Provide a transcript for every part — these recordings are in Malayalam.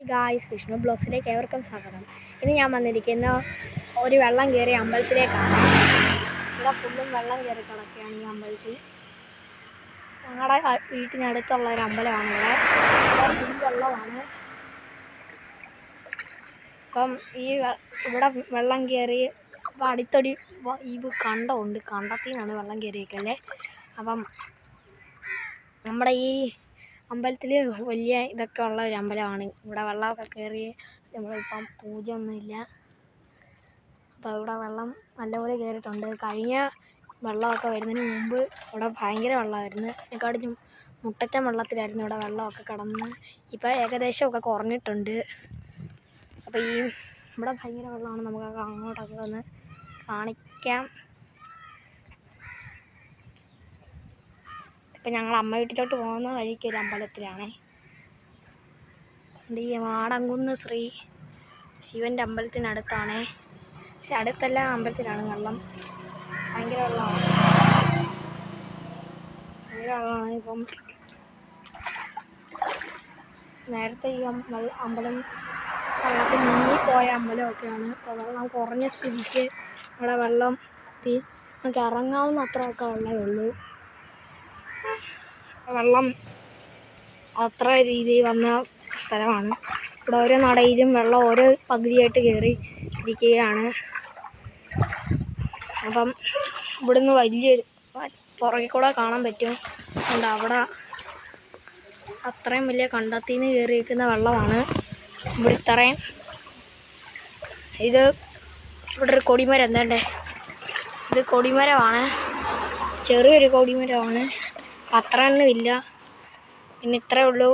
ഗായ്സ്, വിഷ്ണു ബ്ലോഗ്സിലേക്ക് ഏവർക്കും സ്വാഗതം. ഇനി ഞാൻ വന്നിരിക്കുന്ന ഒരു വെള്ളം കയറിയ അമ്പലത്തിലേക്കാണ്. ഇവിടെ ഫുള്ളും വെള്ളം കയറി കിടക്കുകയാണ് ഈ അമ്പലത്തിൽ. ഞങ്ങളുടെ വീട്ടിനടുത്തുള്ള ഒരു അമ്പലമാണ്. ഇവിടെ ഫുൾ വെള്ളമാണ്. അപ്പം ഇവിടെ വെള്ളം കയറി അടുത്തൊരു ഈ കണ്ടമുണ്ട്. കണ്ടത്തിൽ നിന്നാണ് വെള്ളം കയറിയേക്കല്ലേ. അപ്പം നമ്മുടെ ഈ അമ്പലത്തിൽ വലിയ ഇതൊക്കെ ഉള്ള ഒരു അമ്പലമാണ്. ഇവിടെ വെള്ളമൊക്കെ കയറി നമ്മളിപ്പം പൂജയൊന്നുമില്ല. അപ്പോൾ ഇവിടെ വെള്ളം നല്ലപോലെ കയറിയിട്ടുണ്ട്. കഴിഞ്ഞ വെള്ളമൊക്കെ വരുന്നതിന് മുമ്പ് ഇവിടെ ഭയങ്കര വെള്ളമായിരുന്നു. ഇതിനെക്കാട്ടും മുട്ടറ്റം വെള്ളത്തിലായിരുന്നു ഇവിടെ വെള്ളമൊക്കെ കിടന്ന്. ഇപ്പോൾ ഏകദേശമൊക്കെ കുറഞ്ഞിട്ടുണ്ട്. അപ്പോൾ ഇവിടെ ഭയങ്കര വെള്ളമാണ്. നമുക്കൊക്കെ അങ്ങോട്ടൊക്കെ ഒന്ന് കാണിക്കാം. ഇപ്പം ഞങ്ങൾ അമ്മ വീട്ടിലോട്ട് പോകുന്ന വഴിക്ക് ഒരു അമ്പലത്തിലാണ്. ഈ മാടങ്കുന്ന് ശ്രീ ശിവൻ്റെ അമ്പലത്തിനടുത്താണ്. പക്ഷെ അടുത്തല്ല, അമ്പലത്തിലാണ് വെള്ളം. ഭയങ്കര വെള്ളമാണ്. ഇപ്പം നേരത്തെ ഈ അമ്പലം വെള്ളത്തിൽ മുങ്ങിപ്പോയ അമ്പലമൊക്കെയാണ്. അപ്പോൾ വെള്ളം കുറഞ്ഞ സ്ഥിതിക്ക് ഇവിടെ വെള്ളം നമുക്ക് ഇറങ്ങാവുന്ന അത്രയൊക്കെ വെള്ളമേ ഉള്ളൂ. വെള്ളം അത്ര രീതിയിൽ വന്ന സ്ഥലമാണ്. ഇവിടെ ഓരോ നടയിലും വെള്ളം ഓരോ പകുതിയായിട്ട് കയറി ഇരിക്കുകയാണ്. അപ്പം ഇവിടുന്ന് വലിയൊരു പുറകിൽ കൂടെ കാണാൻ പറ്റും. അതുകൊണ്ട് അവിടെ അത്രയും വലിയ കണ്ടത്തിൽ നിന്ന് കയറിയിരിക്കുന്ന വെള്ളമാണ്. ഇവിടെ ഇത്രയും ഇവിടെ ഒരു കൊടിമരം എന്താണ്ടേ, ഇത് കൊടിമരമാണ്. ചെറിയൊരു കൊടിമരമാണ്. അത്രയൊന്നും ഇല്ല. പിന്നെ ഇത്രയേ ഉള്ളൂ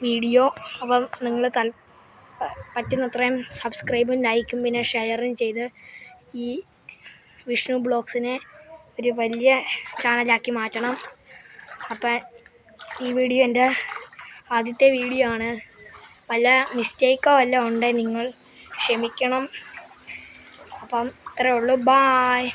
വീഡിയോ. അപ്പം നിങ്ങൾ പറ്റുന്നത്രയും സബ്സ്ക്രൈബും ലൈക്കും പിന്നെ ഷെയറും ചെയ്ത് ഈ വിഷ്ണു ബ്ലോഗ്സിനെ ഒരു വലിയ ചാനലാക്കി മാറ്റണം. അപ്പം ഈ വീഡിയോ എൻ്റെ ആദ്യത്തെ വീഡിയോ ആണ്. വല്ല മിസ്റ്റേക്കോ വല്ലതും ഉണ്ടെങ്കിൽ നിങ്ങൾ ക്ഷമിക്കണം. അപ്പം ഇത്രയേ ഉള്ളൂ. ബായ്.